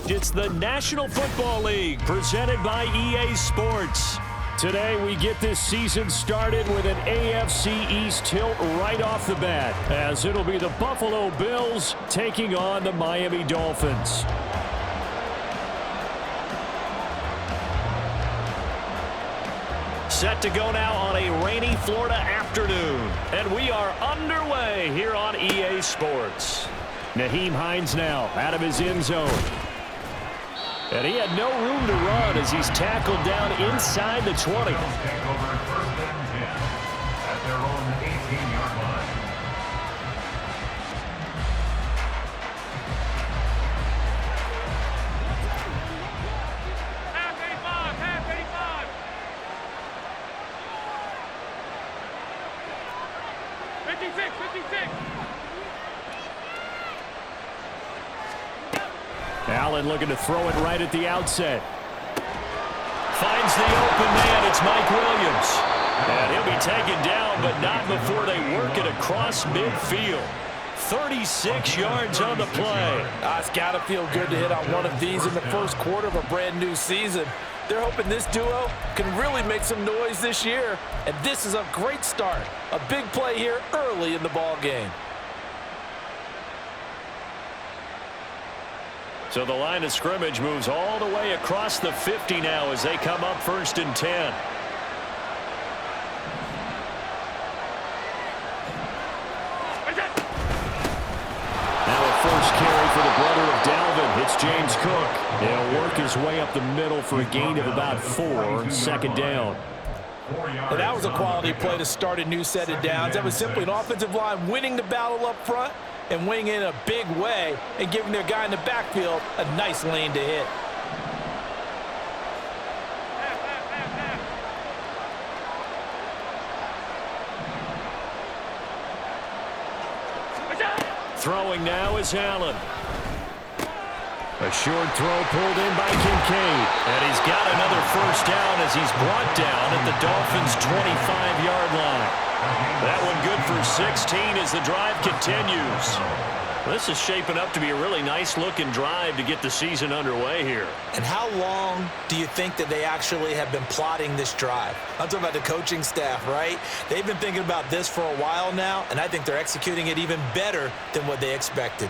It's the National Football League presented by EA Sports. Today we get this season started with an AFC East tilt right off the bat, as it'll be the Buffalo Bills taking on the Miami Dolphins. Set to go now on a rainy Florida afternoon, and we are underway here on EA Sports. Nyheim Hines now out of his end zone. And he had no room to run as he's tackled down inside the 20. Take over first and 10 at their own 18-yard line. Half 85. 56. Allen looking to throw it right at the outset. Finds the open man. It's Mike Williams. And he'll be taken down, but not before they work it across midfield. 36 yards on the play. It's got to feel good to hit on one of these in the first quarter of a brand new season. They're hoping this duo can really make some noise this year. And this is a great start. A big play here early in the ball game. So the line of scrimmage moves all the way across the 50 now as they come up 1st and 10. Now a first carry for the brother of Dalvin. It's James Cook. He'll work his way up the middle for a gain of about 4. Second down. And that was a quality play to start a new set of downs. That was simply an offensive line winning the battle up front and winning in a big way and giving their guy in the backfield a nice lane to hit. Throwing now is Allen. A short throw pulled in by Kincaid. And he's got another first down as he's brought down at the Dolphins' 25-yard line. That one good for 16 as the drive continues. This is shaping up to be a really nice-looking drive to get the season underway here. And how long do you think that they actually have been plotting this drive? I'm talking about the coaching staff, right? They've been thinking about this for a while now, and I think they're executing it even better than what they expected.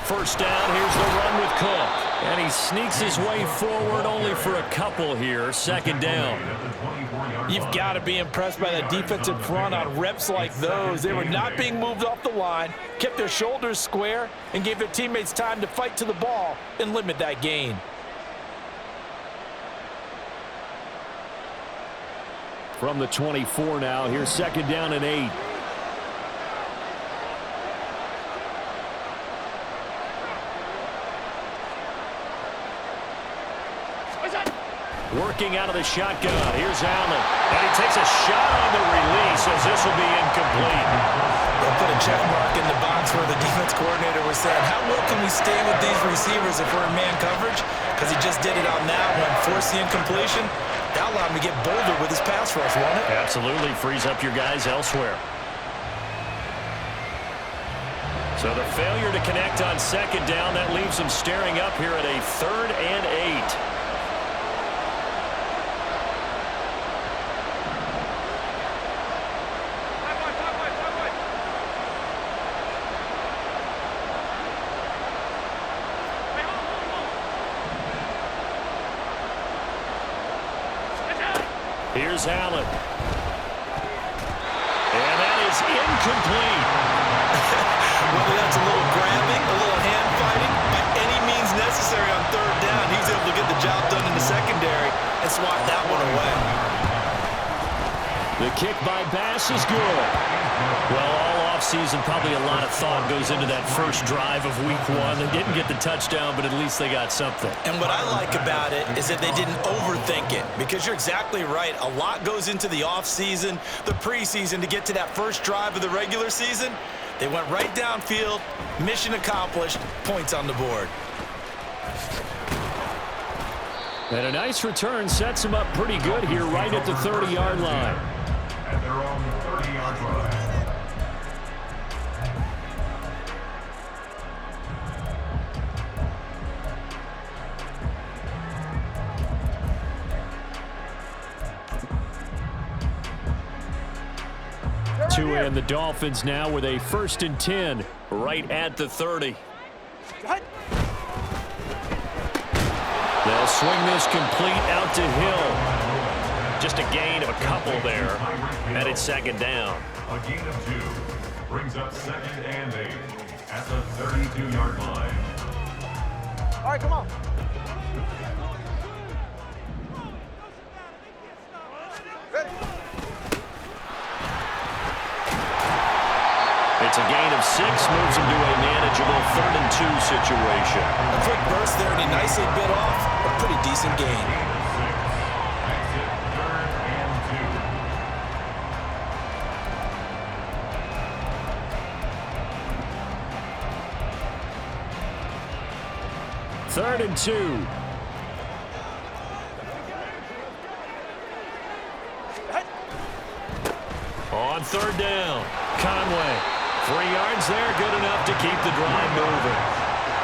First down, here's the run with Cook. And he sneaks his way forward only for a couple here. Second down. You've got to be impressed by the defensive front on reps like those. They were not being moved off the line, kept their shoulders square, and gave their teammates time to fight to the ball and limit that gain. From the 24 now, here's second down and 8. Working out of the shotgun. Here's Allen. And he takes a shot on the release as this will be incomplete. They'll put a check mark in the box where the defense coordinator was saying, how well can we stay with these receivers if we're in man coverage? Because he just did it on that one. Forced the incompletion. That allowed him to get bolder with his pass rush, won't it? Absolutely. Frees up your guys elsewhere. So the failure to connect on second down, that leaves him staring up here at a 3rd and 8. Here's Allen. And that is incomplete. Whether that's a little grabbing, a little hand fighting, by any means necessary on 3rd down, he was able to get the job done in the secondary and swat that one away. The kick by Bass is good. Well, all offseason, probably a lot of thought goes into that first drive of week 1. They didn't get the touchdown, but at least they got something. And what I like about it is that they didn't overthink it, because you're exactly right. A lot goes into the offseason, the preseason to get to that first drive of the regular season. They went right downfield, mission accomplished, points on the board. And a nice return sets him up pretty good here right at the 30-yard line. their own 30-yard line. Tua and the Dolphins now with a 1st and 10 right at the 30. They'll swing this complete out to Hill. Just a gain of a couple there, and it's 2nd down. A gain of 2 brings up 2nd and 8 at the 32-yard line. All right, come on. It's a gain of 6, moves him to a manageable 3rd and 2 situation. A quick burst there, and he nicely bit off a pretty decent gain. Exit 3rd and 2. 3rd and 2. On 3rd down, Conway. 3 yards there, good enough to keep the drive moving.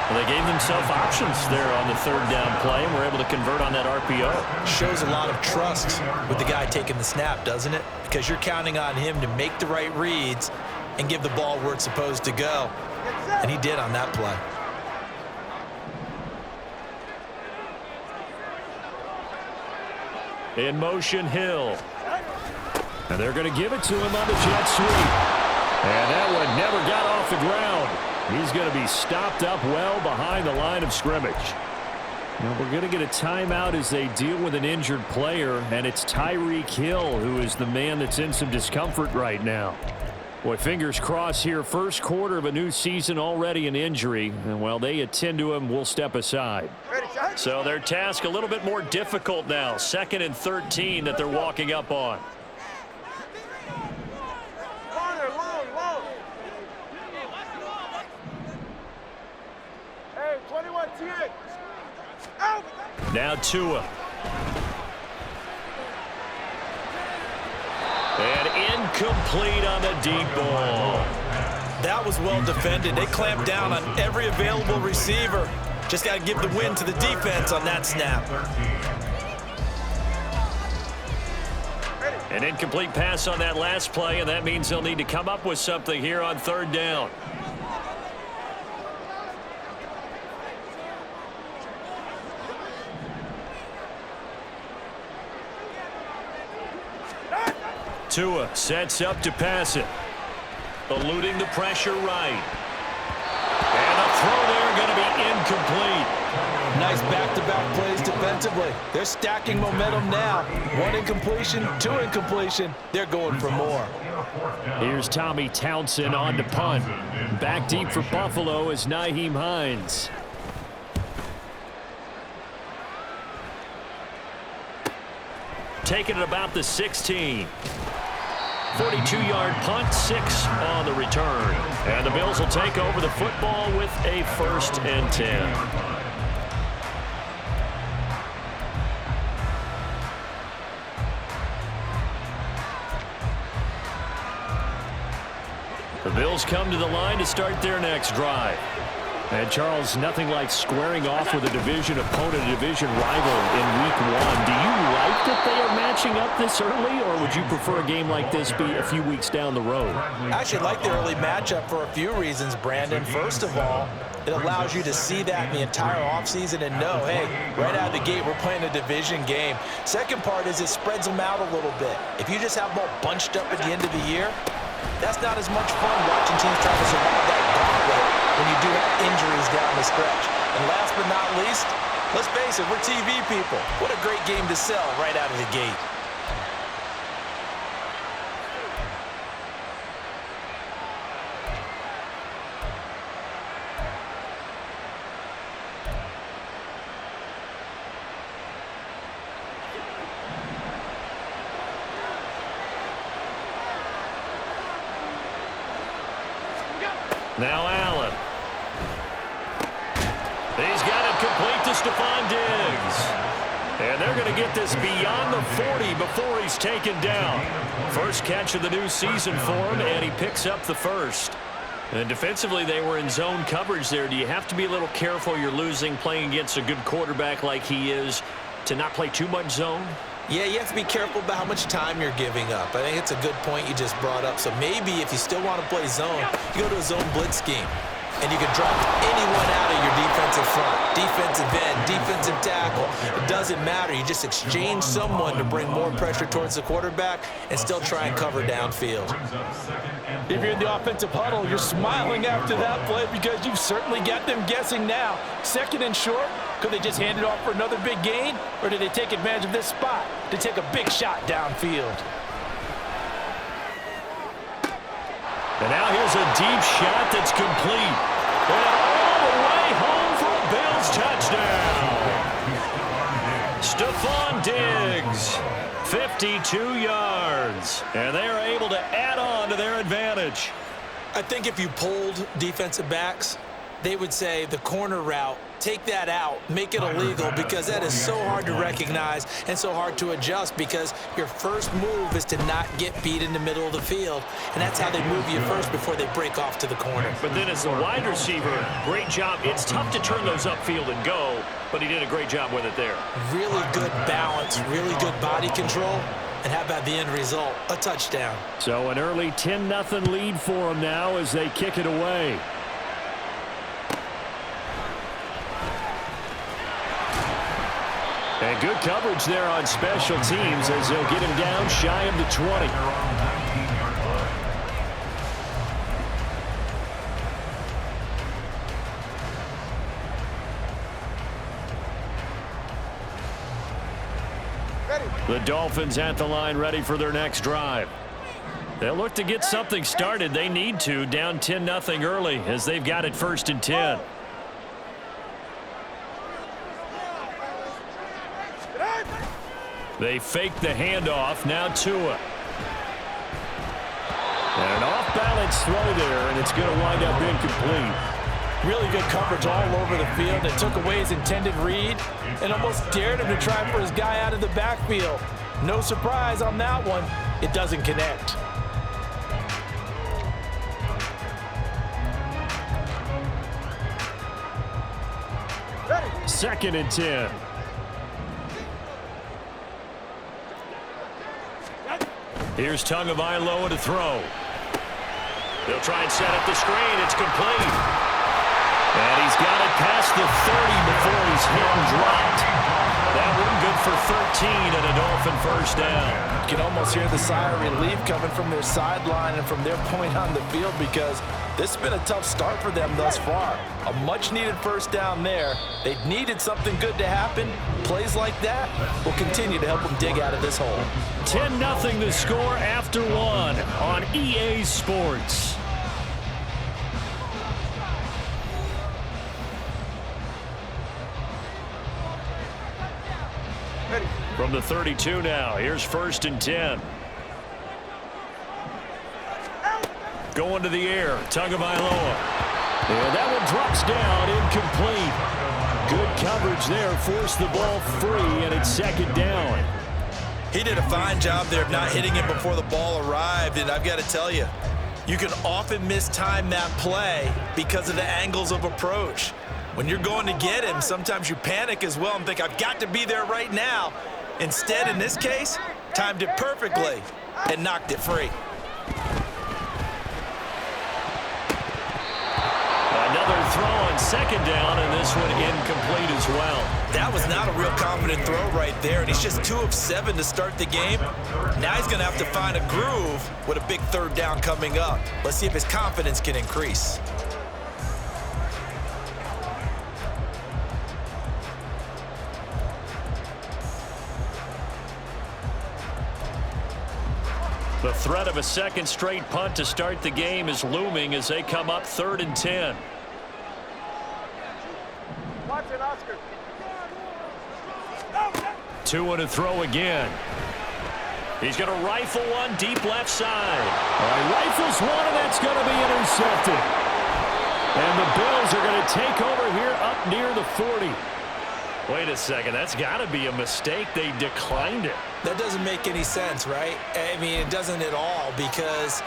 Well, they gave themselves options there on the 3rd down play and were able to convert on that RPO. Shows a lot of trust with the guy taking the snap, doesn't it? Because you're counting on him to make the right reads and give the ball where it's supposed to go. And he did on that play. In motion, Hill. And they're going to give it to him on the jet sweep. And that one never got off the ground. He's going to be stopped up well behind the line of scrimmage. Now we're going to get a timeout as they deal with an injured player, and it's Tyreek Hill who is the man that's in some discomfort right now. Boy, fingers crossed here. 1st quarter of a new season, already an injury. And while they attend to him, we'll step aside. So their task a little bit more difficult now. 2nd and 13 that they're walking up on. Now Tua. And incomplete on the deep ball. That was well defended. They clamped down on every available receiver. Just got to give the win to the defense on that snap. An incomplete pass on that last play, and that means they'll need to come up with something here on 3rd down. Tua sets up to pass it. Eluding the pressure right. And the throw there going to be incomplete. Nice back-to-back plays defensively. They're stacking momentum now. 1 incompletion, 2 incompletion. They're going for more. Here's Tommy Townsend on to punt. Back deep for Buffalo is Nyheim Hines. Taking it about the 16. 42-yard punt, 6 on the return. And the Bills will take over the football with a 1st and 10. The Bills come to the line to start their next drive. And, Charles, nothing like squaring off with a division opponent, a division rival in Week 1. Do you like that they are matching up this early, or would you prefer a game like this be a few weeks down the road? I actually like the early matchup for a few reasons, Brandon. First of all, it allows you to see that in the entire offseason and know, hey, right out of the gate, we're playing a division game. Second part is it spreads them out a little bit. If you just have them all bunched up at the end of the year, that's not as much fun watching teams try to survive that gauntlet when you do have injuries down the stretch. And last but not least, let's face it, we're TV people. What a great game to sell right out of the gate. Now Allen. He's got it complete to Stephon Diggs. And they're going to get this beyond the 40 before he's taken down. First catch of the new season for him, and he picks up the first. And defensively, they were in zone coverage there. Do you have to be a little careful you're losing playing against a good quarterback like he is to not play too much zone? Yeah, you have to be careful about how much time you're giving up. I think it's a good point you just brought up. So maybe if you still want to play zone, you go to a zone blitz scheme. And you can drop anyone out of your defensive front, defensive end, defensive tackle. It doesn't matter. You just exchange someone to bring more pressure towards the quarterback and still try and cover downfield. If you're in the offensive huddle, you're smiling after that play because you've certainly got them guessing now. Second and short, could they just hand it off for another big gain? Or did they take advantage of this spot to take a big shot downfield? And now here's a deep shot that's complete. And all the way home for a Bills touchdown. Stephon Diggs, 52 yards. And they're able to add on to their advantage. I think if you polled defensive backs, they would say the corner route, take that out, make it illegal, because that is so hard to recognize and so hard to adjust because your first move is to not get beat in the middle of the field, and that's how they move you first before they break off to the corner. But then as a wide receiver, great job. It's tough to turn those upfield and go, but he did a great job with it there. Really good balance, really good body control, and how about the end result? A touchdown. So an early 10-0 lead for them now as they kick it away. And good coverage there on special teams as they'll get him down shy of the 20. The Dolphins at the line ready for their next drive. They'll look to get something started. They need to, down 10-0 early as they've got it 1st and 10. They fake the handoff. Now Tua. And an off-balance throw there, and it's going to wind up incomplete. Really good coverage all over the field. It took away his intended read and almost dared him to try for his guy out of the backfield. No surprise on that one. It doesn't connect. Second and 10. Here's Tagovailoa to throw. They'll try and set up the screen. It's complete. And he's got it past the 30 before he's hit and dropped. That one good for 13 and a Dolphin first down. You can almost hear the sigh of relief coming from their sideline and from their point on the field because this has been a tough start for them thus far. A much-needed first down there. They needed something good to happen. Plays like that will continue to help them dig out of this hole. 10-0 the score after one on EA Sports. From the 32 now, here's 1st and 10. Going to the air, Tagovailoa. And that one drops down, incomplete. Good coverage there, forced the ball free, and it's 2nd down. He did a fine job there of not hitting him before the ball arrived, and I've got to tell you, you can often mistime that play because of the angles of approach. When you're going to get him, sometimes you panic as well and think, I've got to be there right now. Instead, in this case, timed it perfectly and knocked it free. Another throw on 2nd down, and this one incomplete as well. That was not a real confident throw right there, and he's just 2 of 7 to start the game. Now he's going to have to find a groove with a big 3rd down coming up. Let's see if his confidence can increase. The threat of a 2nd straight punt to start the game is looming as they come up 3rd and 10. Watch it, Oscar. Tua to throw again. He's going to rifle one deep left side. He rifles one, and that's going to be intercepted. And the Bills are going to take over here up near the 40. Wait a second. That's got to be a mistake. They declined it. That doesn't make any sense, right? I mean, it doesn't at all because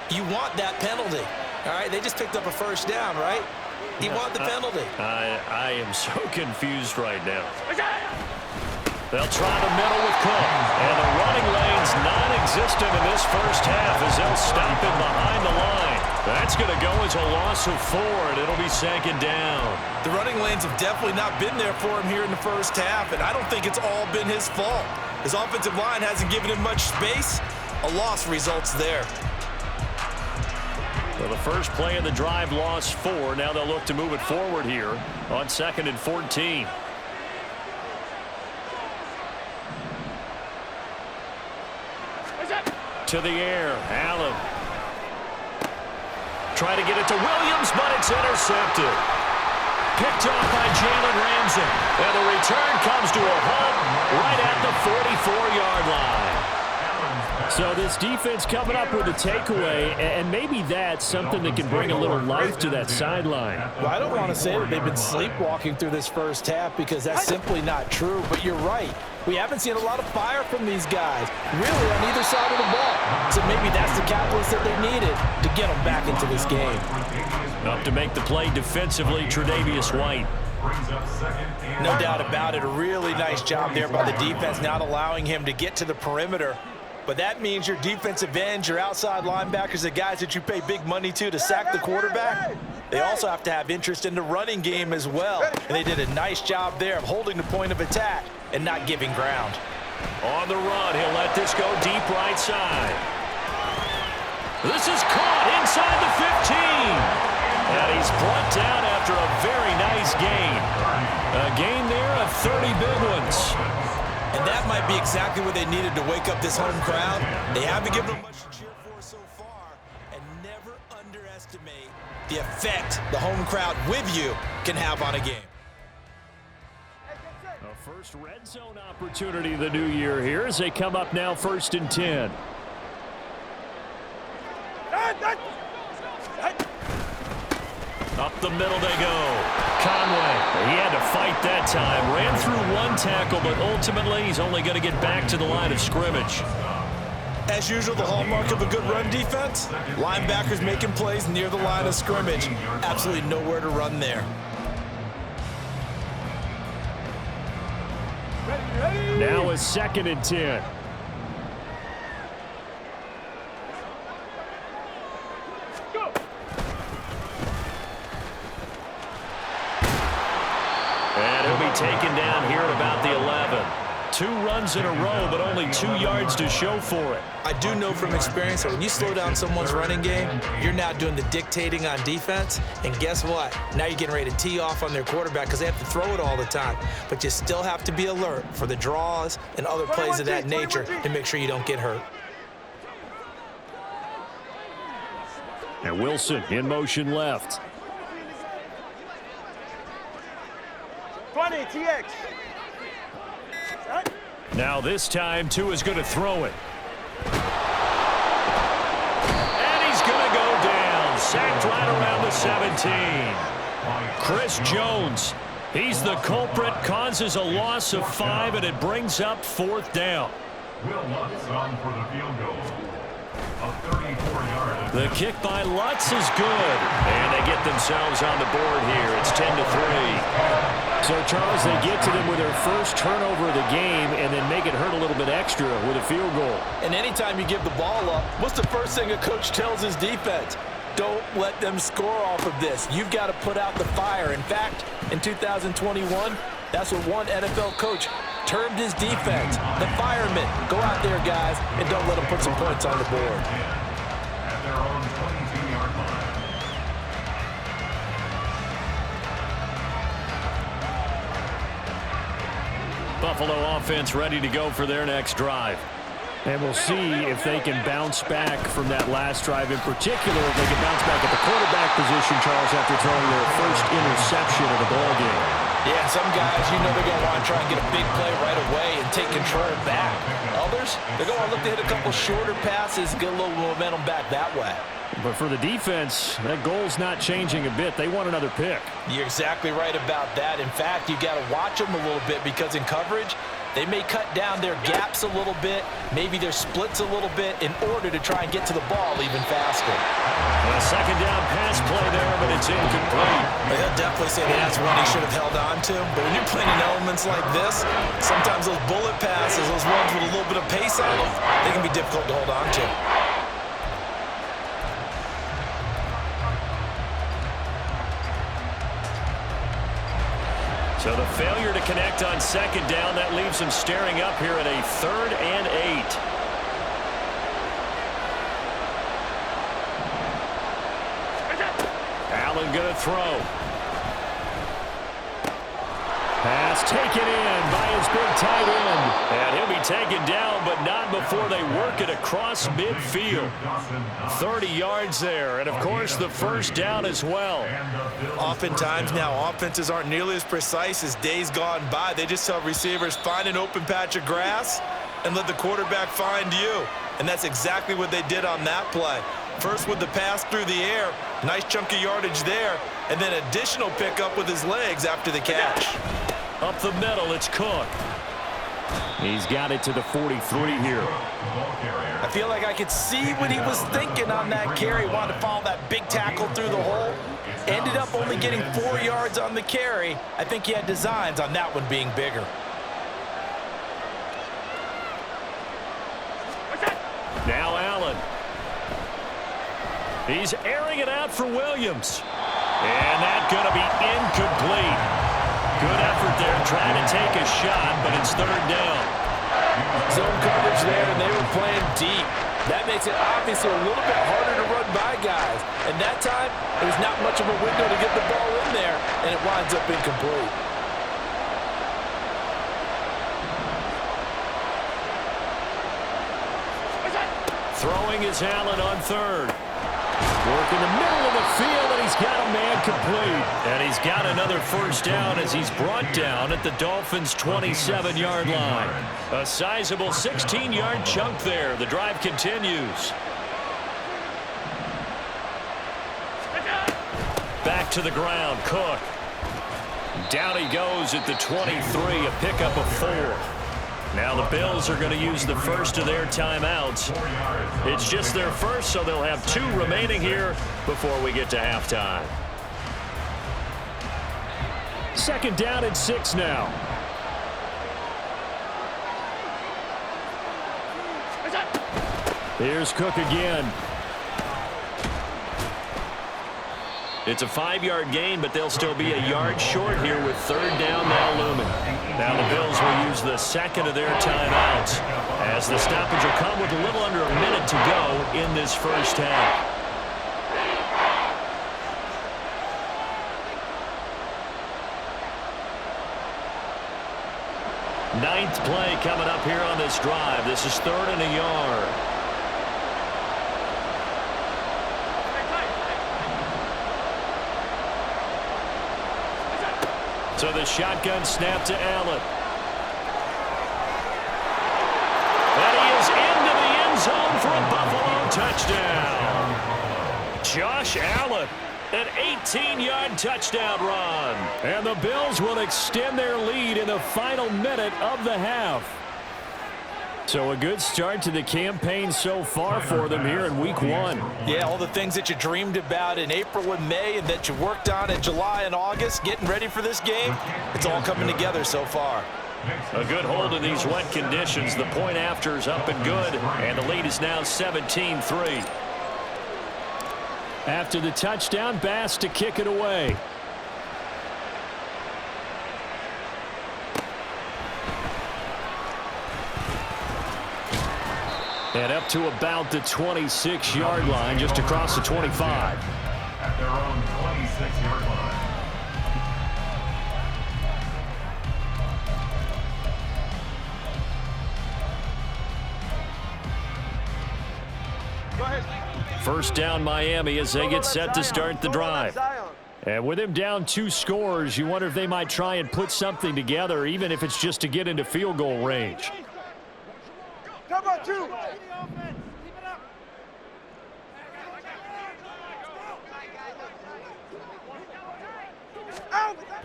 you want that penalty. All right, they just picked up a first down, right? You want the penalty. I am so confused right now. They'll try the middle with Cook. And the running lane's non-existent in this first half as they'll stop him behind the line. That's going to go as a loss of 4, and it'll be second down. The running lanes have definitely not been there for him here in the first half, and I don't think it's all been his fault. His offensive line hasn't given him much space. A loss results there. Well, the first play of the drive lost 4. Now they'll look to move it forward here on 2nd and 14. To the air, Allen. Try to get it to Williams, but it's intercepted. Picked off by Jalen Ramsey. And the return comes to a halt right at the 44-yard line. So this defense coming up with a takeaway, and maybe that's something that can bring a little life to that sideline. Well, I don't want to say that they've been sleepwalking through this first half because that's simply not true, but you're right. We haven't seen a lot of fire from these guys, really, on either side of the ball. So maybe that's the catalyst that they needed to get them back into this game. Up to make the play defensively, Tre'Davious White. No doubt about it. A really nice job there by the defense, not allowing him to get to the perimeter. But that means your defensive ends, your outside linebackers, the guys that you pay big money to sack the quarterback, they also have to have interest in the running game as well. And they did a nice job there of holding the point of attack and not giving ground. On the run, he'll let this go deep right side. This is caught inside the 15. And he's brought down after a very nice gain. A gain there of 30 big ones. And that might be exactly what they needed to wake up this home crowd. They haven't given them much to cheer for so far. And never underestimate the effect the home crowd with you can have on a game. A first red zone opportunity of the new year here as they come up now 1st and 10. Up the middle they go. Conway, he had to fight that time. Ran through one tackle, but ultimately he's only going to get back to the line of scrimmage. As usual, the hallmark of a good run defense, linebackers making plays near the line of scrimmage. Absolutely nowhere to run there. Now is 2nd and 10. And he'll be taken down here at about the 11. 2 runs in a row, but only 2 yards to show for it. I do know from experience that when you slow down someone's running game, you're now doing the dictating on defense. And guess what? Now you're getting ready to tee off on their quarterback because they have to throw it all the time. But you still have to be alert for the draws and other plays of that nature to make sure you don't get hurt. And Wilson in motion left. 20, TX. Now this time, Tua is going to throw it. And he's going to go down. Sacked right around the 17. Chris Jones, he's the culprit, causes a loss of 5, and it brings up 4th down. Will Lutz on for the field goal. A 34-yard. The kick by Lutz is good. And they get themselves on the board here. It's 10-3. So, Charles, they get to them with their first turnover of the game and then make it hurt a little bit extra with a field goal. And anytime you give the ball up, what's the first thing a coach tells his defense? Don't let them score off of this. You've got to put out the fire. In fact, in 2021, that's what one NFL coach termed his defense, the firemen. Go out there, guys, and don't let them put some points on the board. At their own 22-yard line. Buffalo offense ready to go for their next drive. And we'll see if they can bounce back from that last drive. In particular, if they can bounce back at the quarterback position, Charles, after throwing their first interception of the ballgame. Yeah, some guys, you know they're going to want to try and get a big play right away and take control back. Others, they're going to look to hit a couple shorter passes, get a little momentum back that way. But for the defense, that goal's not changing a bit. They want another pick. You're exactly right about that. In fact, you got to watch them a little bit because in coverage, they may cut down their gaps a little bit, maybe their splits a little bit in order to try and get to the ball even faster. A second down pass play there, but it's incomplete. They'll definitely say that's one he should have held on to. But when you're playing in elements like this, sometimes those bullet passes, those ones with a little bit of pace on them, they can be difficult to hold on to. So the failure to connect on second down, that leaves him staring up here at a 3rd and 8. Allen going to throw. Pass taken in by his big tight end. And he'll be taken down, but not before they work it across midfield. 30 yards there, and of course the first down as well. Oftentimes now, offenses aren't nearly as precise as days gone by. They just tell receivers, find an open patch of grass and let the quarterback find you. And that's exactly what they did on that play. First with the pass through the air, nice chunk of yardage there, and then additional pickup with his legs after the catch. Up the middle, it's Cook. He's got it to the 43 here. I feel like I could see what he was thinking on that carry. Wanted to follow that big tackle through the hole. Ended up only getting 4 yards on the carry. I think he had designs on that one being bigger. Now Allen. He's airing it out for Williams. And that's going to be incomplete. Good effort there, trying to take a shot, but it's 3rd down. Zone coverage there, and they were playing deep. That makes it obviously a little bit harder to run by guys. And that time, there's not much of a window to get the ball in there, and it winds up incomplete. Throwing is Allen on 3rd. Work in the middle of the field, and he's got a man complete. And he's got another first down as he's brought down at the Dolphins' 27-yard line. A sizable 16-yard chunk there. The drive continues. Back to the ground, Cook. Down he goes at the 23, a pickup of 4. Now the Bills are going to use the first of their timeouts. It's just their first, so they'll have 2 remaining here before we get to halftime. Second down and 6 now. Here's Cook again. It's a 5-yard gain, but they'll still be a yard short here with 3rd down now looming. Now the Bills will use the second of their timeouts as the stoppage will come with a little under a minute to go in this first half. Ninth play coming up here on this drive. This is 3rd and a yard. So the shotgun snap to Allen. And he is into the end zone for a Buffalo touchdown. Josh Allen, an 18-yard touchdown run. And the Bills will extend their lead in the final minute of the half. So a good start to the campaign so far for them here in week 1. Yeah, all the things that you dreamed about in April and May and that you worked on in July and August, getting ready for this game, it's all coming together so far. A good hold in these wet conditions. The point after is up and good, and the lead is now 17-3. After the touchdown, Bass to kick it away. And up to about the 26-yard line, just across the 25. At their own 26-yard line. Go ahead. First down Miami as they get set to start the drive. And with him down 2 scores, you wonder if they might try and put something together, even if it's just to get into field goal range. Come on, 2.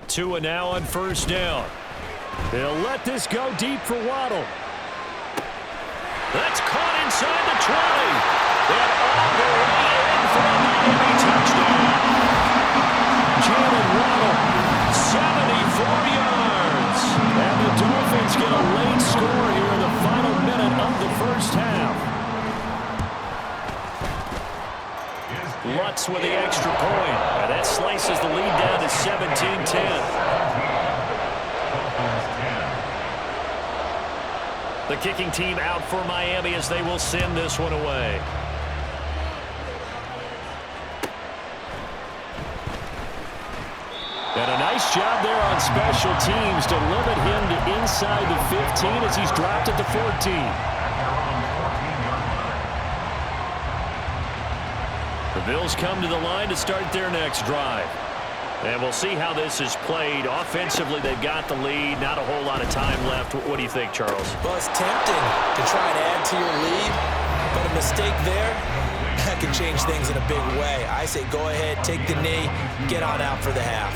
2 now on first down. They'll let this go deep for Waddle. That's caught inside the 20. And all the way in for a Miami touchdown. Jalen Waddle, 74 yards. And the Dolphins get a late score here in the final minute of the first half. Lutz with the extra point. And that slices the lead down to 17-10. The kicking team out for Miami as they will send this one away. And a nice job there on special teams to limit him to inside the 15 as he's dropped at the 14. The Bills come to the line to start their next drive. And we'll see how this is played. Offensively, they've got the lead. Not a whole lot of time left. What do you think, Charles? Well, it's tempting to try and add to your lead, but a mistake there, that can change things in a big way. I say go ahead, take the knee, get on out for the half.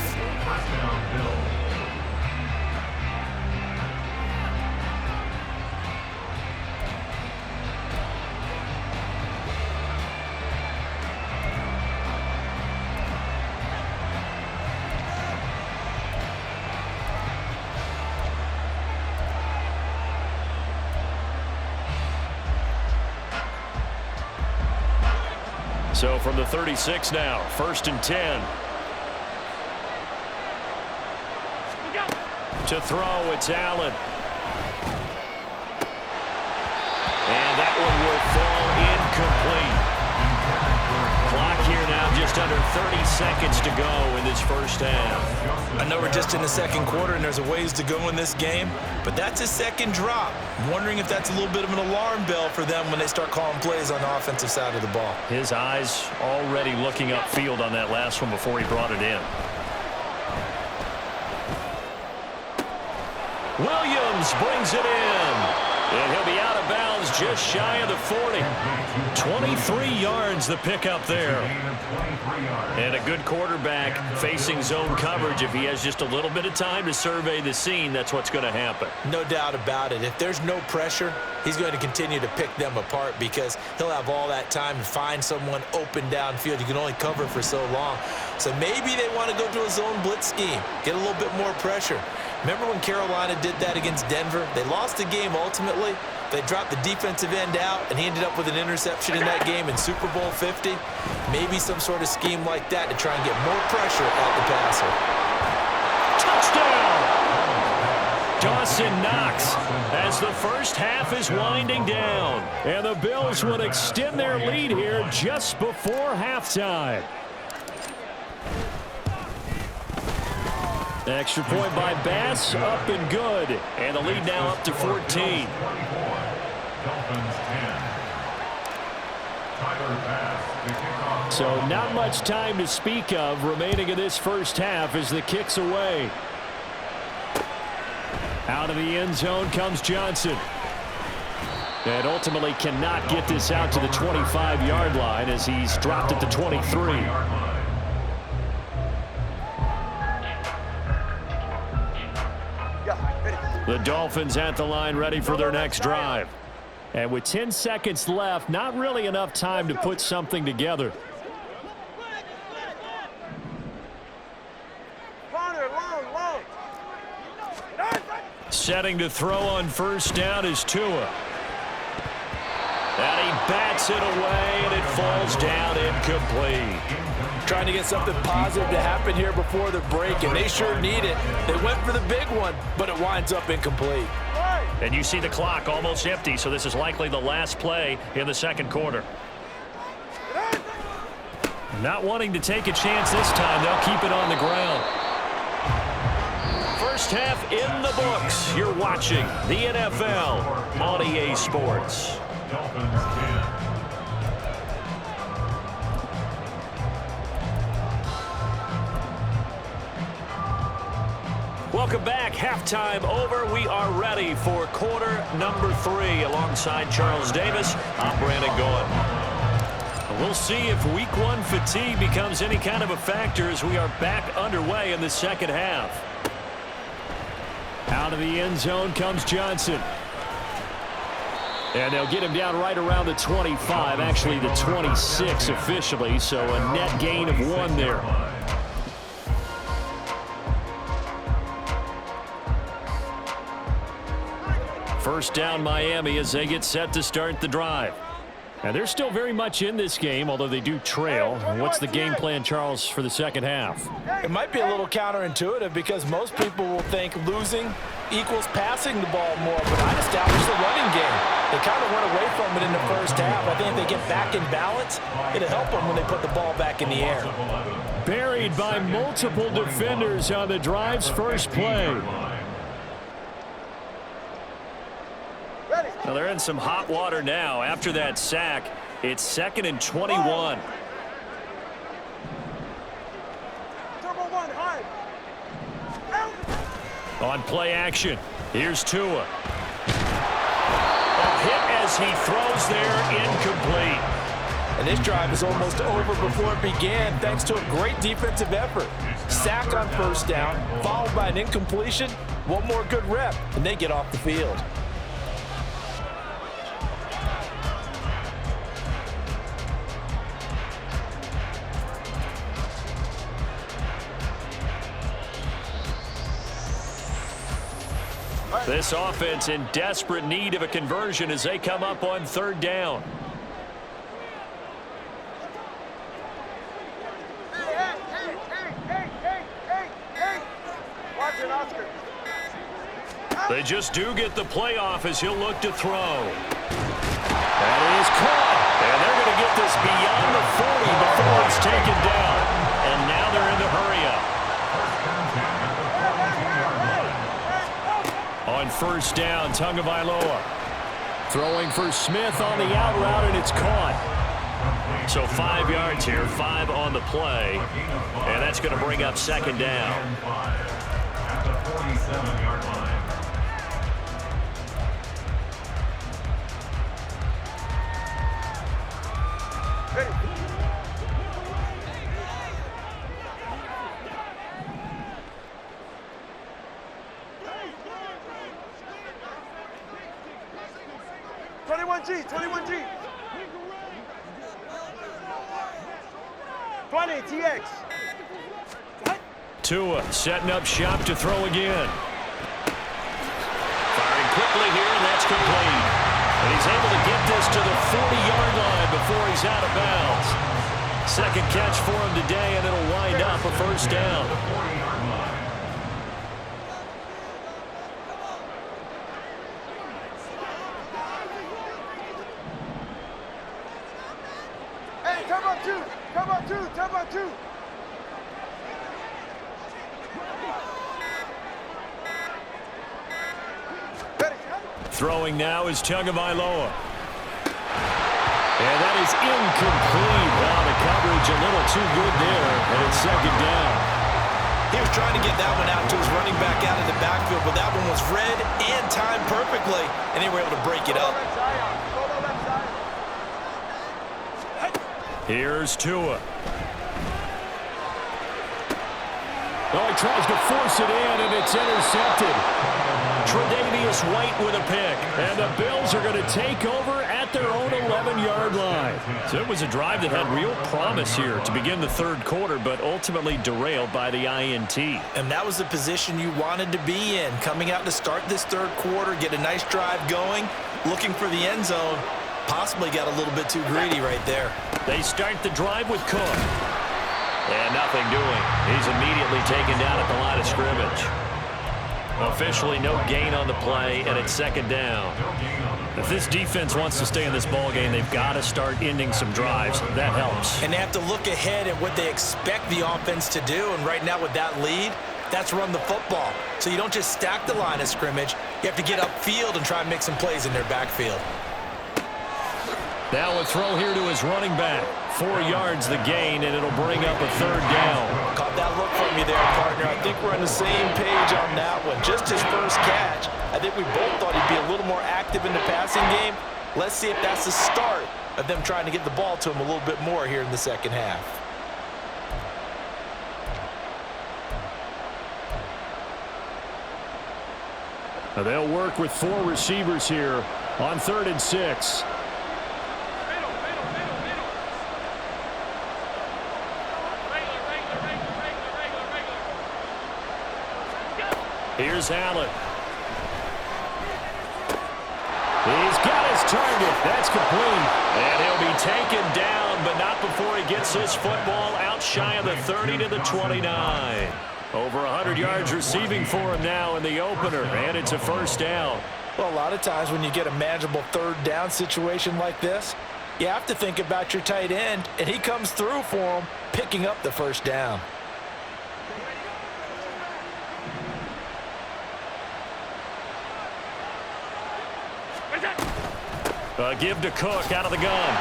So from the 36 now, 1st and 10. To throw, it's Allen. And that one will fall incomplete. Clock here now just under 30 seconds to go in this first half. I know we're just in the second quarter and there's a ways to go in this game, but that's a second drop. I'm wondering if that's a little bit of an alarm bell for them when they start calling plays on the offensive side of the ball. His eyes already looking upfield on that last one before he brought it in. Williams brings it in. And he'll be out of bounds just shy of the 40. 23 yards the pickup there. And a good quarterback facing zone coverage. If he has just a little bit of time to survey the scene, that's what's going to happen. No doubt about it. If there's no pressure, he's going to continue to pick them apart because he'll have all that time to find someone open downfield. You can only cover for so long. So maybe they want to go to a zone blitz scheme, get a little bit more pressure. Remember when Carolina did that against Denver? They lost the game ultimately. They dropped the defensive end out, and he ended up with an interception in that game in Super Bowl 50. Maybe some sort of scheme like that to try and get more pressure at the passer. Touchdown! Dawson Knox as the first half is winding down. And the Bills would extend their lead here just before halftime. Extra point by Bass, up and good. And the lead now up to 14. So not much time to speak of remaining in this first half as the kick's away. Out of the end zone comes Johnson. And ultimately cannot get this out to the 25-yard line as he's dropped at the 23. The Dolphins at the line ready for their next drive. And with 10 seconds left, not really enough time to put something together. Setting to throw on first down is Tua. And he bats it away, and it falls down incomplete. Trying to get something positive to happen here before the break, and they sure need it. They went for the big one, but it winds up incomplete. And you see the clock almost empty, so this is likely the last play in the second quarter. Not wanting to take a chance this time, they'll keep it on the ground. First half in the books. You're watching the NFL on EA Sports. Welcome back. Halftime over. We are ready for quarter number 3. Alongside Charles Davis, I'm Brandon Gaughan. We'll see if week 1 fatigue becomes any kind of a factor as we are back underway in the second half. Out of the end zone comes Johnson. And they'll get him down right around the 25, actually the 26 officially, so a net gain of 1 there. First down Miami as they get set to start the drive. And they're still very much in this game, although they do trail. What's the game plan, Charles, for the second half? It might be a little counterintuitive because most people will think losing equals passing the ball more, but I'd establish the running game. They kind of went away from it in the first half. I think if they get back in balance, it'll help them when they put the ball back in the air. Buried by multiple defenders on the drive's first play. Well, they're in some hot water now. After that sack, it's 2nd and 21. On play action, here's Tua. A hit as he throws there, incomplete. And this drive is almost over before it began thanks to a great defensive effort. Sack on first down, followed by an incompletion. One more good rep, and they get off the field. This offense in desperate need of a conversion as they come up on 3rd down. They just do get the playoff as he'll look to throw. That is caught. And they're going to get this beyond the 40 before it's taken down. And now they're in the hurry-up. On first down, Tagovailoa. Throwing for Smith on the out route, and it's caught. So 5 yards here, 5 on the play. And that's going to bring up 2nd down. At the 47-yard line. G, 21G. 20, TX. Tua setting up shop to throw again. Firing quickly here, and that's complete. And he's able to get this to the 40-yard line before he's out of bounds. 2nd catch for him today, and it'll wind up a first down. Come on, two. Throwing now is Tagovailoa. And that is incomplete. Wow, the coverage a little too good there, and it's 2nd down. He was trying to get that one out to his running back out of the backfield, but that one was read and timed perfectly, and they were able to break it up. Here's Tua. Oh, he tries to force it in, and it's intercepted. Tre'Davious White with a pick. And the Bills are going to take over at their own 11-yard line. So it was a drive that had real promise here to begin the 3rd quarter, but ultimately derailed by the INT. And that was the position you wanted to be in. Coming out to start this 3rd quarter, get a nice drive going, looking for the end zone. Possibly got a little bit too greedy right there. They start the drive with Cook. And nothing doing. He's immediately taken down at the line of scrimmage. Officially no gain on the play, and it's 2nd down. If this defense wants to stay in this ballgame, they've got to start ending some drives. That helps. And they have to look ahead at what they expect the offense to do. And right now with that lead, that's run the football. So you don't just stack the line of scrimmage. You have to get upfield and try and make some plays in their backfield. Now a throw here to his running back. 4 yards the gain, and it'll bring up a 3rd down. Caught that look from you there, partner. I think we're on the same page on that one. Just his first catch. I think we both thought he'd be a little more active in the passing game. Let's see if that's the start of them trying to get the ball to him a little bit more here in the second half. Now they'll work with 4 receivers here on 3rd and 6. Here's Allen. He's got his target. That's complete. And he'll be taken down, but not before he gets his football out shy of the 30 to the 29. Over 100 yards receiving for him now in the opener, and it's a 1st down. Well, a lot of times when you get a manageable 3rd down situation like this, you have to think about your tight end, and he comes through for him, picking up the 1st down. Give to Cook out of the gun.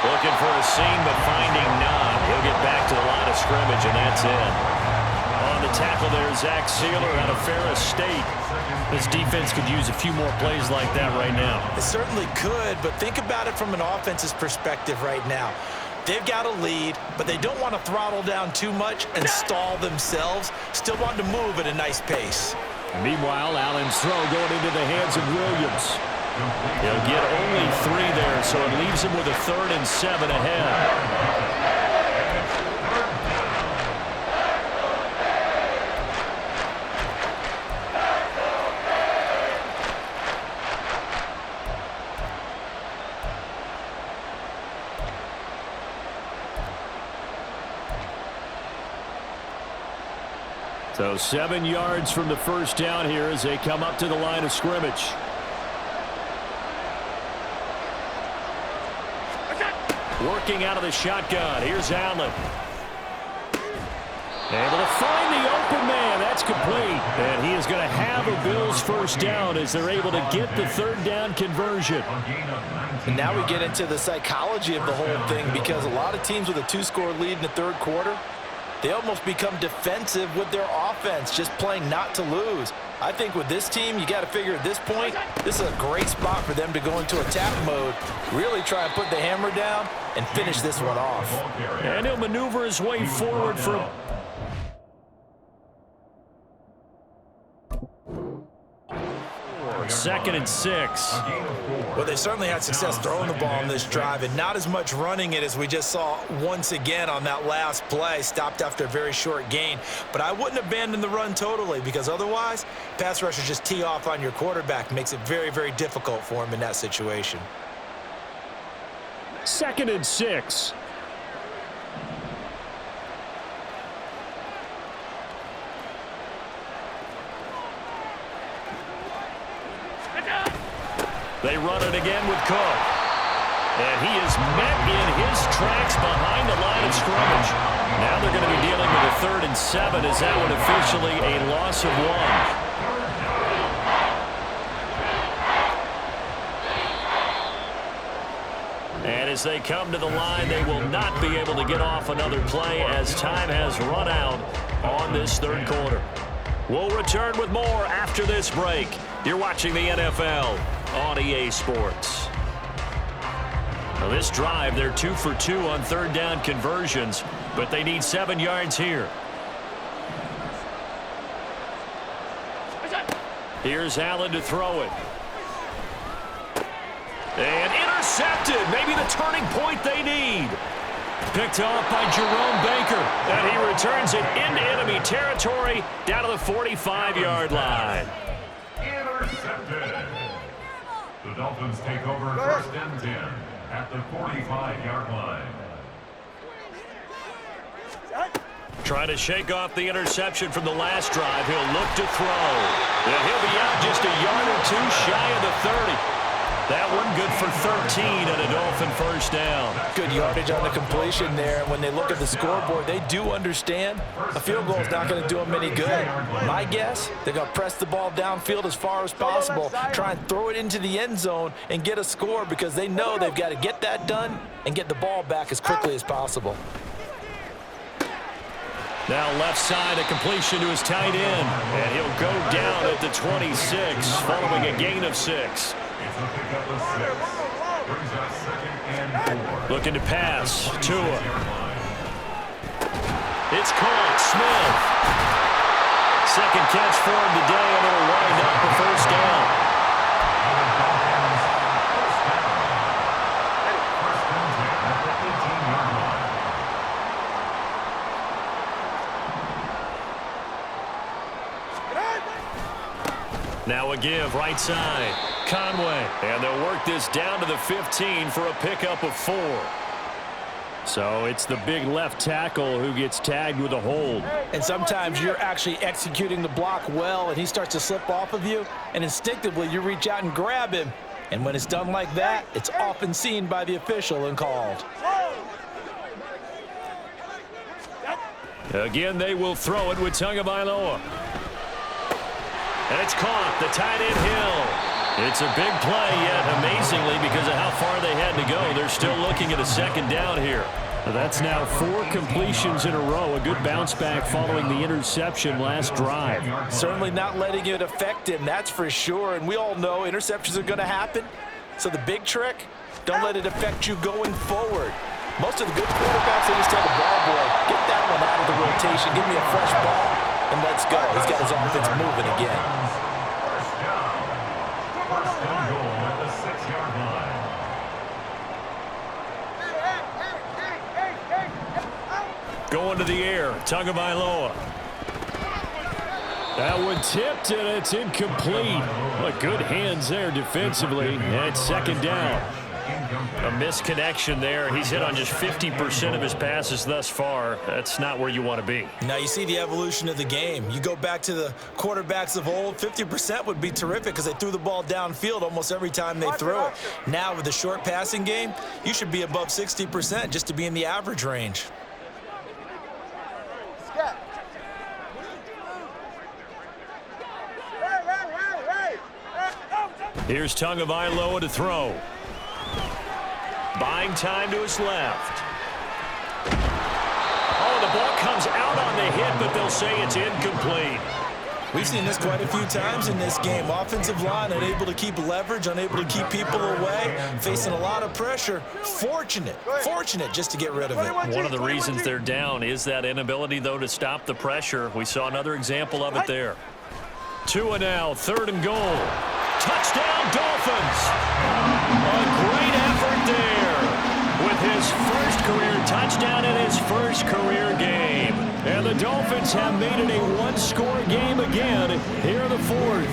Looking for a seam, but finding none. He'll get back to the line of scrimmage, and that's it. On the tackle there, Zach Sealer out of Ferris State. This defense could use a few more plays like that right now. It certainly could, but think about it from an offense's perspective right now. They've got a lead, but they don't want to throttle down too much and stall themselves. Still want to move at a nice pace. Meanwhile, Allen's throw going into the hands of Williams. He'll get only 3 there, so it leaves him with a 3rd and 7 ahead. So 7 yards from the 1st down here as they come up to the line of scrimmage. Working out of the shotgun. Here's Allen. Able to find the open man. That's complete. And he is going to have a Bills 1st down as they're able to get the 3rd down conversion. And now we get into the psychology of the whole thing, because a lot of teams with a 2-score lead in the 3rd quarter, they almost become defensive with their offense, just playing not to lose. I think with this team, you got to figure at this point, this is a great spot for them to go into attack mode, really try and put the hammer down and finish this one off. And he'll maneuver his way forward for 2nd and 6. Well, they certainly had success throwing the ball on this drive and not as much running it as we just saw once again on that last play. Stopped after a very short gain. But I wouldn't abandon the run totally, because otherwise, pass rushers just tee off on your quarterback. Makes it very, very difficult for him in that situation. 2nd and 6. They run it again with Cook. And he is met in his tracks behind the line of scrimmage. Now they're going to be dealing with a 3rd and 7 as that one officially a loss of 1. And as they come to the line, they will not be able to get off another play as time has run out on this 3rd quarter. We'll return with more after this break. You're watching the NFL on EA Sports. Now this drive, they're 2 for 2 on 3rd down conversions, but they need 7 yards here. Here's Allen to throw it. And intercepted. Maybe the turning point they need. Picked off by Jerome Baker. And he returns it into enemy territory down to the 45-yard line. Intercepted. The Dolphins take over 1st and 10 at the 45-yard line. Trying to shake off the interception from the last drive. He'll look to throw. And he'll be out just a yard or 2 shy of the 30. That one good for 13 and a Dolphin first down. Good yardage on the completion there. When they look at the scoreboard, they do understand a field goal is not going to do them any good. My guess, they're going to press the ball downfield as far as possible, try and throw it into the end zone and get a score because they know they've got to get that done and get the ball back as quickly as possible. Now left side, a completion to his tight end, and he'll go down at the 26 following a gain of 6. Looking to pass. Tua. It's caught. Smith. Second catch for him today, and it'll wind up a first down. Now a give, right side. Conway, and they'll work this down to the 15 for a pickup of 4. So it's the big left tackle who gets tagged with a hold. And sometimes you're actually executing the block well, and he starts to slip off of you, and instinctively you reach out and grab him. And when it's done like that, it's often seen by the official and called. Again, they will throw it with Tagovailoa. And it's caught. The tight end Hill. It's a big play, yet amazingly, because of how far they had to go, they're still looking at a second down here. That's now 4 completions in a row. A good bounce back following the interception last drive. Certainly not letting it affect him, that's for sure. And we all know interceptions are going to happen. So the big trick, don't let it affect you going forward. Most of the good quarterbacks, they just tell the ball boy, get that one out of the rotation, give me a fresh ball, and let's go. He's got his offense moving again. First and goal at the 6-yard line. Going to the air, Tagovailoa. That one tipped, and it's incomplete. But good hands there defensively, and it's second down. A misconnection there. He's hit on just 50% of his passes thus far. That's not where you want to be. Now you see the evolution of the game. You go back to the quarterbacks of old, 50% would be terrific because they threw the ball downfield almost every time they threw it. Now with the short passing game, you should be above 60% just to be in the average range. Here's Tagovailoa to throw. Buying time to his left. Oh, the ball comes out on the hit, but they'll say it's incomplete. We've seen this quite a few times in this game. Offensive line unable to keep leverage, unable to keep people away, facing a lot of pressure. Fortunate just to get rid of it. One of the reasons they're down is that inability, though, to stop the pressure. We saw another example of it there. Tua now, 3rd and goal. Touchdown, Dolphins! A great effort there with his first career touchdown in his first career game. And the Dolphins have made it a one-score game again here in the 4th.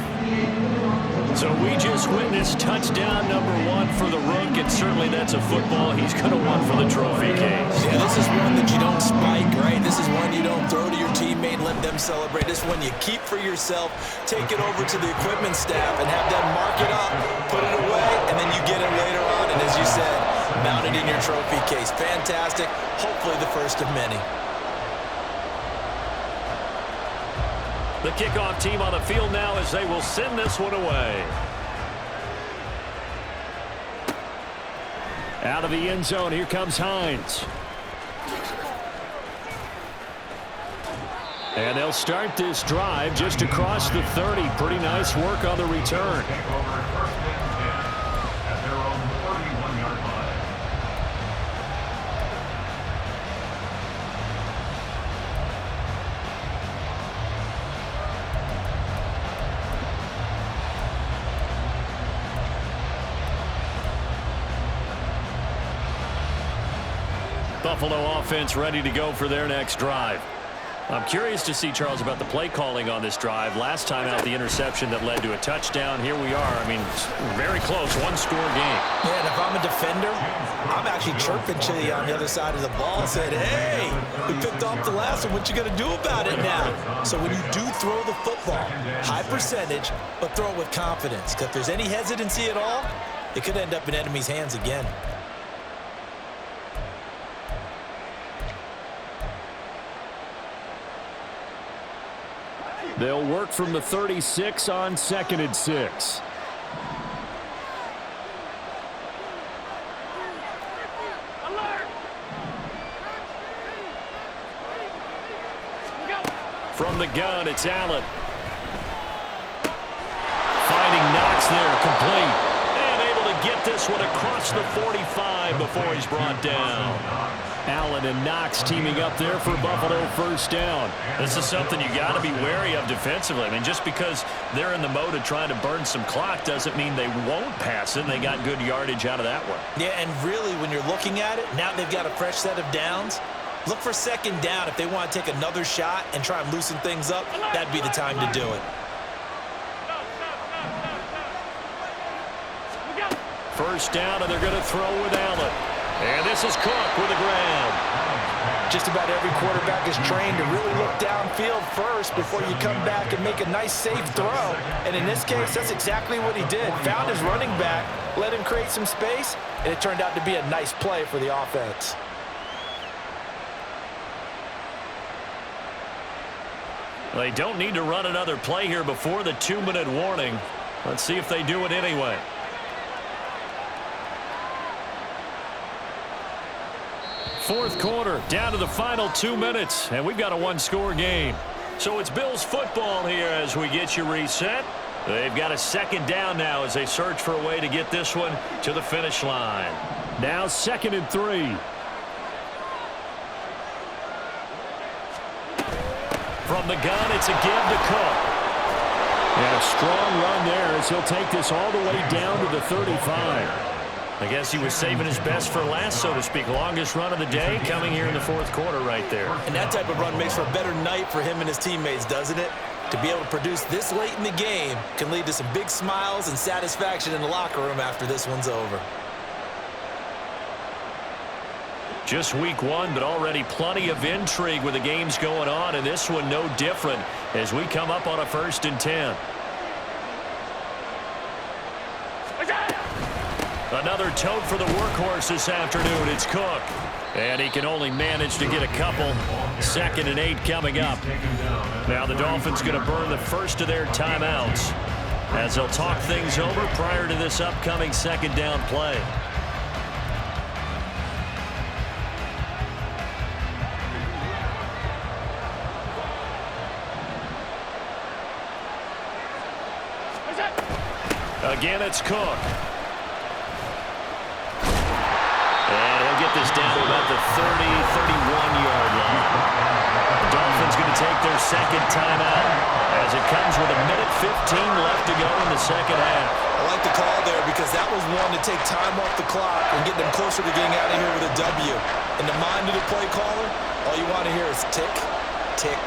So we just witnessed touchdown number 1 for the Rook, and certainly that's a football he's going to want for the trophy case. Yeah, this is one that you don't spike, right? This is one you don't throw to your teammate and let them celebrate. This one you keep for yourself, take it over to the equipment staff and have them mark it up, put it away, and then you get it later on. And as you said, mount it in your trophy case. Fantastic. Hopefully the first of many. The kickoff team on the field now as they will send this one away. Out of the end zone, here comes Hines. And they'll start this drive just across the 30. Pretty nice work on the return. At their own 31-yard line. Buffalo offense ready to go for their next drive. I'm curious to see, Charles, about the play calling on this drive. Last time out, the interception that led to a touchdown. Here we are. I mean, very close, one-score game. Yeah, and if I'm a defender, I'm actually chirping Chili on the other side of the ball, saying, hey, we picked off the last one. What you going to do about it now? So when you do throw the football, high percentage, but throw it with confidence. Because if there's any hesitancy at all, it could end up in enemy's hands again. They'll work from the 36 on 2nd and 6. From the gun, it's Allen. Finding Knox there, complete. And able to get this one across the 45 before he's brought down. Allen and Knox teaming up there for Buffalo first down. This is something you got to be wary of defensively. I mean, just because they're in the mode of trying to burn some clock doesn't mean they won't pass it. And they got good yardage out of that one. Yeah, and really, when you're looking at it, now they've got a fresh set of downs. Look for 2nd down. If they want to take another shot and try and loosen things up, that'd be the time to do it. First down, and they're going to throw with Allen. And this is Cook with the grab. Just about every quarterback is trained to really look downfield first before you come back and make a nice, safe throw. And in this case, that's exactly what he did. Found his running back, let him create some space, and it turned out to be a nice play for the offense. They don't need to run another play here before the 2-minute warning. Let's see if they do it anyway. Fourth quarter, down to the final 2 minutes, and we've got a one-score game. So it's Bills football here as we get you reset. They've got a 2nd down now as they search for a way to get this one to the finish line. Now 2nd and 3. From the gun, it's a give to Cook. And a strong run there as he'll take this all the way down to the 35. I guess he was saving his best for last, so to speak. Longest run of the day coming here in the fourth quarter right there. And that type of run makes for a better night for him and his teammates, doesn't it? To be able to produce this late in the game can lead to some big smiles and satisfaction in the locker room after this one's over. Just week 1, but already plenty of intrigue with the games going on, and this one no different as we come up on a 1st and 10. Another tote for the workhorse this afternoon. It's Cook. And he can only manage to get a couple. 2nd and 8 coming up. Now the Dolphins going to burn the first of their timeouts as they'll talk things over prior to this upcoming 2nd down play. Again, it's Cook. Get this down to about the 30, 31-yard line. The Dolphins going to take their 2nd timeout as it comes with 1:15 left to go in the 2nd half. I like the call there because that was one to take time off the clock and get them closer to getting out of here with a W. In the mind of the play caller, all you want to hear is tick, tick,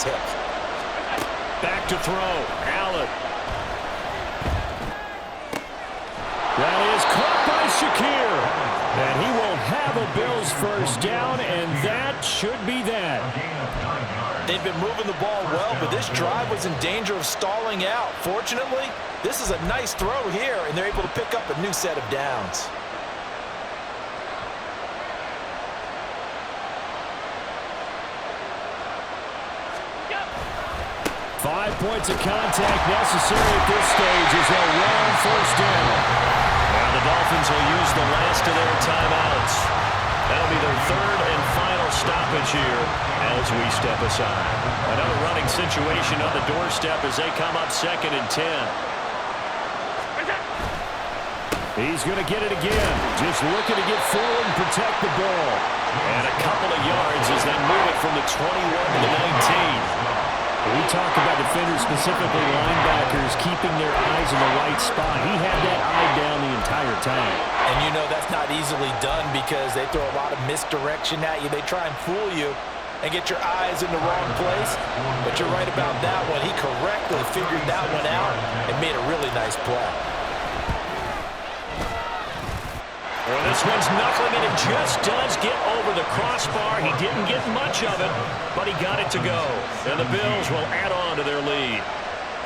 tick. Back to throw. Allen. That is caught by Shakir. And he will have a Bills first down, and that should be that. They've been moving the ball well, but this drive was in danger of stalling out. Fortunately, this is a nice throw here, and they're able to pick up a new set of downs. Five points of contact necessary at this stage as they'll run first down. Now the Dolphins will use the last of their timeouts. That'll be their 3rd and final stoppage here as we step aside. Another running situation on the doorstep as they come up 2nd and 10. He's going to get it again. Just looking to get forward and protect the ball. And a couple of yards as they move it from the 21 to the 19. We talk about defenders, specifically linebackers, keeping their eyes in the right spot. He had that eye down the entire time. And you know that's not easily done because they throw a lot of misdirection at you. They try and fool you and get your eyes in the wrong place. But you're right about that one. He correctly figured that one out and made a really nice play. Well, this one's knuckling, and it just does get over the crossbar. He didn't get much of it, but he got it to go. And the Bills will add on to their lead.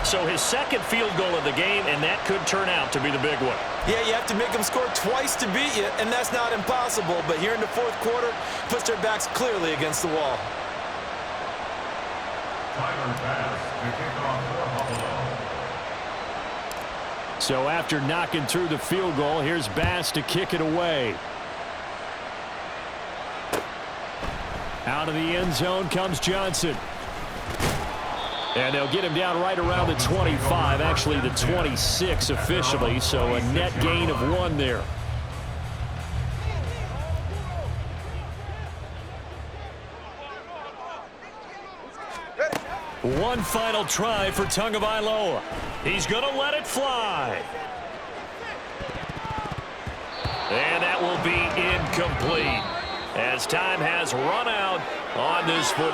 So his second field goal of the game, and that could turn out to be the big one. Yeah, you have to make them score twice to beat you, and that's not impossible. But here in the fourth quarter, puts their backs clearly against the wall. Tyler Bass to kick off for Buffalo. So after knocking through the field goal, here's Bass to kick it away. Out of the end zone comes Johnson. And they'll get him down right around the 25, actually the 26 officially, so a net gain of 1 there. One final try for Tagovailoa. He's going to let it fly. And that will be incomplete as time has run out on this football.